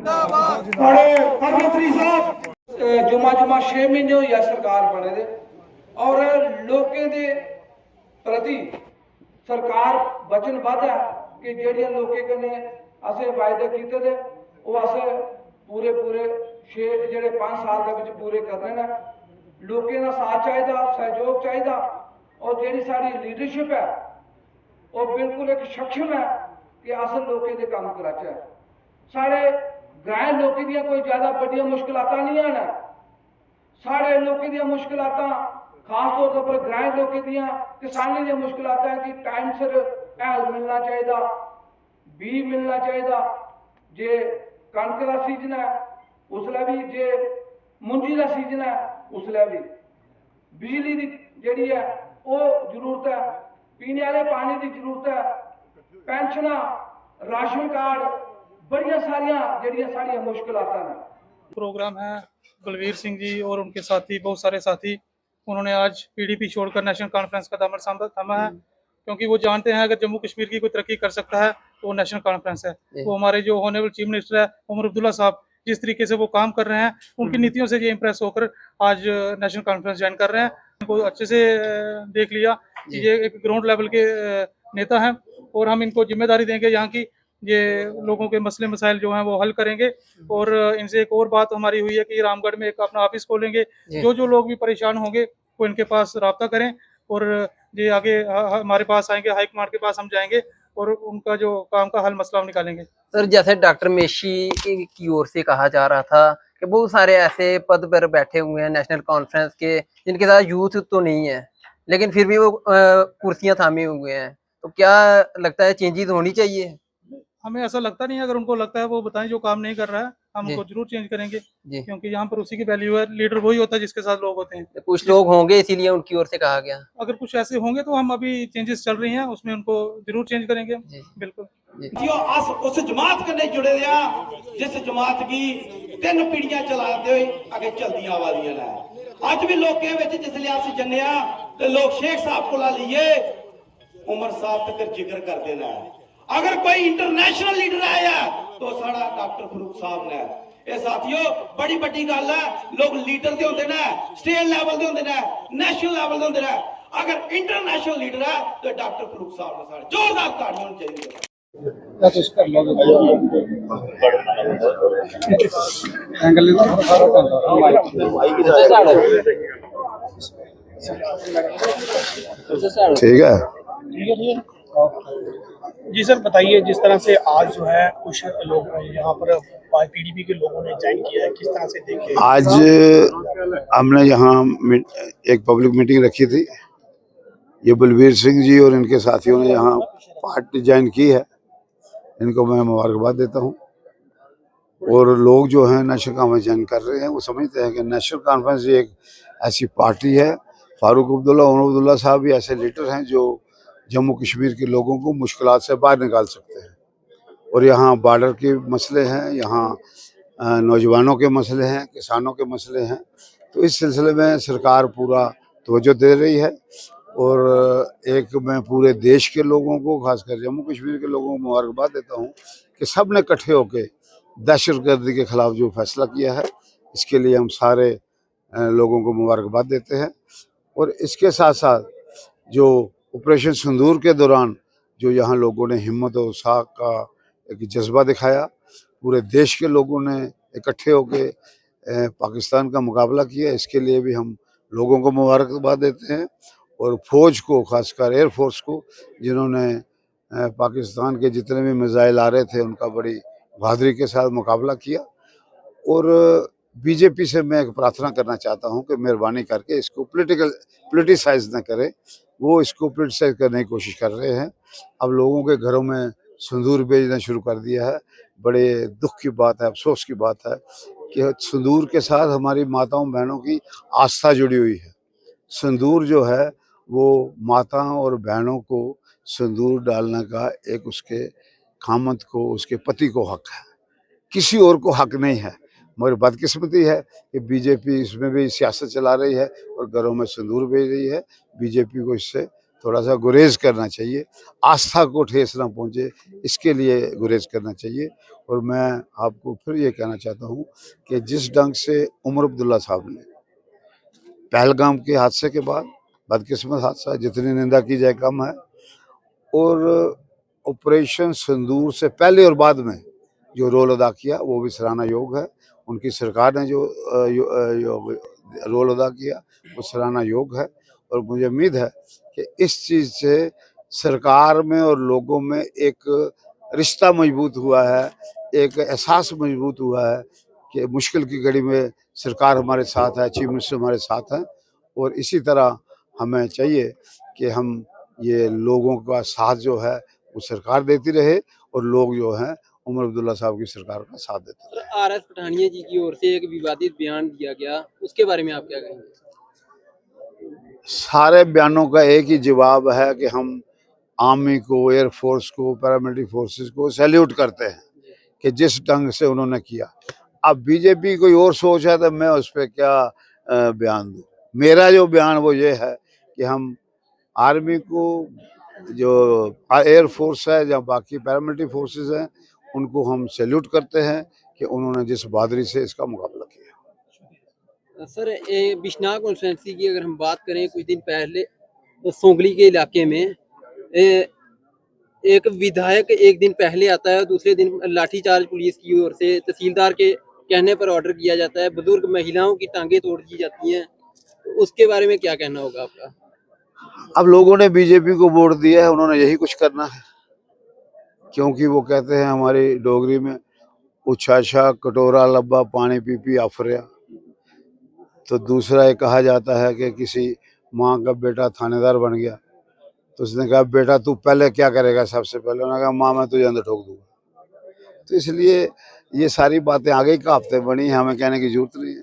बड़े प्रधानमंत्री साहब जुमा जुमा 6 महीने हो गया सरकार बने दे और लोकें दे प्रति सरकार वचनबद्ध है कि जेड़ियां लोकें कन्नै असें वायदे कीते दे ओह् असें पूरे पूरे 6 जेड़े 5 साल दे विच पूरे करने न। लोकें दा साथ चाहिदा, सहयोग चाहिदा और जेड़ी साडी लीडरशिप है वह बिल्कुल एक सक्षम है कि अस लोकें दे कम्म कराचै। साढ़े ग्रामीण लोकें दियां कोई ज़्यादा बड्डियां मुश्किलातां नहीं हैं। साढ़े लोकें दियां मुश्किलातां खास तौर पर ग्रामीण लोकें दियां किसानी दियां मुश्किलातां कि टाइम सिर हैल मिलना चाहिदा, बीज मिलना चाहिदा, जे कणक का सीजन है उसलै भी, जे मुंजी का सीजन है उसलै भी, बिजली की जिहड़ी है वो जरूरत है, पीने वाले पानी की जरूरत है, पेंशन, राशन कार्ड, बड़िया सारिया जिहड़ियां साडियां मुश्किलातां हैं। प्रोग्राम है बलवीर सिंह जी और उनके साथी, बहुत सारे साथी, उन्होंने आज पीडीपी छोड़कर नेशनल कॉन्फ्रेंस का दामन थामा है, क्योंकि वो जानते हैं अगर जम्मू कश्मीर की कोई तरक्की कर सकता है तो वो नेशनल कॉन्फ्रेंस है। वो हमारे जो ऑनरेबल चीफ मिनिस्टर है उमर अब्दुल्ला साहब, जिस तरीके से वो काम कर रहे हैं, उनकी नीतियों से ये इम्प्रेस होकर आज नेशनल कॉन्फ्रेंस ज्वाइन कर रहे हैं। उनको अच्छे से देख लिया कि ये एक ग्राउंड लेवल के नेता हैं और हम इनको जिम्मेदारी देंगे यहाँ की, ये लोगों के मसले मसाइल जो हैं वो हल करेंगे। और इनसे एक और बात हमारी हुई है कि रामगढ़ में एक अपना ऑफिस खोलेंगे, जो लोग भी परेशान होंगे वो इनके पास रब्ता करें और ये आगे हमारे पास आएंगे, हाई कमांड के पास हम जाएंगे और उनका जो काम का हल मसला हम निकालेंगे। सर, जैसे डॉक्टर मेशी की ओर से कहा जा रहा था कि बहुत सारे ऐसे पद पर बैठे हुए हैं नेशनल कॉन्फ्रेंस के जिनके साथ यूथ तो नहीं है, लेकिन फिर भी वो कुर्सियां थामे हुए हैं, तो क्या लगता है चेंजेस होनी चाहिए? हमें ऐसा लगता नहीं है, अगर उनको लगता है वो बताएं जो काम नहीं कर रहा है, हम उनको जरूर चेंज करेंगे, क्योंकि यहाँ पर उसी की वैल्यू है। लीडर वही होता है जिसके साथ लोग होते हैं। कुछ लोग होंगे इसीलिए उनकी ओर से कहा गया। अगर कुछ ऐसे होंगे तो हम अभी चेंजेस चल रही हैं उसमें उनको जरूर चेंज करेंगे। बिल्कुल अस उस जमात कन्नै जुड़े दे जिस जमात की 3 पीढ़ियां चलाते हुए अगे चलदी आवा दियां ने। अज भी लोकें विच जिसले अस जन्ने आ ते लोग शेख साहब कोला लेइए उमर साहब तक जिक्र करते हैं। अगर कोई इंटरनेशनल लीडर आया तो साड़ा डॉक्टर फरूक साहब ने। ये साथियों बड़ी बड़ी गल है, लोग लीडर दे होंदे ने, स्टेट लेवल दे होंदे ने, नेशनल लेवल दे होंदे ने, अगर इंटरनेशनल लीडर है तो डॉक्टर फरूक साहब ने। साढ़े जोरदार ताड़ियां होनी चाहिए। ठीक है जी सर, बताइए जिस तरह से आज जो है कुछ लोग यहाँ पर पीडीपी के लोगों ने ज्वाइन किया है, किस तरह से देखे? आज हमने यहाँ एक पब्लिक मीटिंग रखी थी। ये बलवीर सिंह जी और इनके साथियों ने यहाँ पार्टी ज्वाइन की है, इनको मैं मुबारकबाद देता हूँ। और लोग जो हैं नेशनल कॉन्फ्रेंस ज्वाइन कर रहे हैं, वो समझते हैं कि नेशनल कॉन्फ्रेंस एक ऐसी पार्टी है। फारूक अब्दुल्ला, उमर अब्दुल्ला साहब भी ऐसे लीडर हैं जो जम्मू कश्मीर के लोगों को मुश्किलात से बाहर निकाल सकते हैं। और यहाँ बॉर्डर के मसले हैं, यहाँ नौजवानों के मसले हैं, किसानों के मसले हैं, तो इस सिलसिले में सरकार पूरा तवज्जो दे रही है। और एक मैं पूरे देश के लोगों को, खासकर जम्मू कश्मीर के लोगों को मुबारकबाद देता हूँ कि सब ने इकट्ठे होकर दहशतगर्दी के खिलाफ जो फैसला किया है, इसके लिए हम सारे लोगों को मुबारकबाद देते हैं। और इसके साथ साथ जो ऑपरेशन सिंदूर के दौरान जो यहाँ लोगों ने हिम्मत और उत्साह का एक जज्बा दिखाया, पूरे देश के लोगों ने इकट्ठे होकर पाकिस्तान का मुकाबला किया, इसके लिए भी हम लोगों को मुबारकबाद देते हैं। और फौज को, खासकर एयरफोर्स को, जिन्होंने पाकिस्तान के जितने भी मिसाइल आ रहे थे उनका बड़ी बहादुरी के साथ मुकाबला किया। और बीजेपी से मैं एक प्रार्थना करना चाहता हूं कि मेहरबानी करके इसको पोलिटिसाइज न करें। वो इसको पोलिटिसाइज करने की कोशिश कर रहे हैं। अब लोगों के घरों में सिंदूर भेजना शुरू कर दिया है। बड़े दुख की बात है, अफसोस की बात है कि सिंदूर के साथ हमारी माताओं बहनों की आस्था जुड़ी हुई है। सिंदूर जो है वो माताओं और बहनों को सिंदूर डालने का एक उसके खामद को, उसके पति को हक है, किसी और को हक नहीं है। मगर बदकिस्मती है कि बीजेपी इसमें भी सियासत चला रही है और घरों में सिंदूर भेज रही है। बीजेपी को इससे थोड़ा सा गुरेज करना चाहिए, आस्था को ठेस ना पहुँचे इसके लिए गुरेज करना चाहिए। और मैं आपको फिर ये कहना चाहता हूँ कि जिस ढंग से उमर अब्दुल्ला साहब ने पहलगाम के हादसे के बाद, बदकिस्मत हादसा, जितनी निंदा की जाए कम है, और ऑपरेशन सिंदूर से पहले और बाद में जो रोल अदा किया वो भी सराहना योग है। उनकी सरकार ने जो रोल अदा किया वो सराहना योग है। और मुझे उम्मीद है कि इस चीज़ से सरकार में और लोगों में एक रिश्ता मजबूत हुआ है, एक एहसास मजबूत हुआ है कि मुश्किल की घड़ी में सरकार हमारे साथ है, चीफ मिनिस्टर हमारे साथ हैं। और इसी तरह हमें चाहिए कि हम ये लोगों का साथ जो है वो सरकार देती रहे और लोग जो हैं उमर अब्दुल्ला साहब की सरकार का साथ देते रहे। आरएस पठानिया जी की ओर से एक विवादित बयान दिया गया, उसके बारे में आप क्या कहेंगे? सारे बयानों का एक ही जवाब है कि हम आर्मी को, एयरफोर्स को, पैरामिलिट्री फोर्सेस को सैल्यूट करते हैं कि जिस ढंग से उन्होंने किया। अब बीजेपी कोई और सोच है तो मैं उस पर क्या बयान दूं। मेरा जो बयान वो ये है कि हम आर्मी को, जो एयरफोर्स है या बाकी पैरामिलिट्री फोर्सेस हैं, उनको हम सैल्यूट करते हैं कि उन्होंने जिस बहादुरी से इसका मुकाबला किया। सर, बिश्नाह कॉन्स्टिट्यूंसी की अगर हम बात करें, कुछ दिन पहले सोंगली के इलाके में एक विधायक एक दिन पहले आता है, दूसरे दिन लाठीचार्ज पुलिस की ओर से तहसीलदार के कहने पर ऑर्डर किया जाता है, बुजुर्ग महिलाओं की टांगे तोड़ दी जाती हैं, तो उसके बारे में क्या कहना होगा आपका? अब लोगों ने बीजेपी को वोट दिया है, उन्होंने यही कुछ करना है, क्योंकि वो कहते हैं हमारी डोगरी में उछाछा कटोरा लब्बा पानी पी पी आफरिया। तो दूसरा ये कहा जाता है कि किसी माँ का बेटा थानेदार बन गया तो उसने कहा बेटा तू पहले क्या करेगा, सबसे पहले उन्होंने कहा माँ मैं तुझे अंदर ठोक दूंगा। तो इसलिए ये सारी बातें आगे ही कहावतें बनी हैं, हमें कहने की जरूरत नहीं है।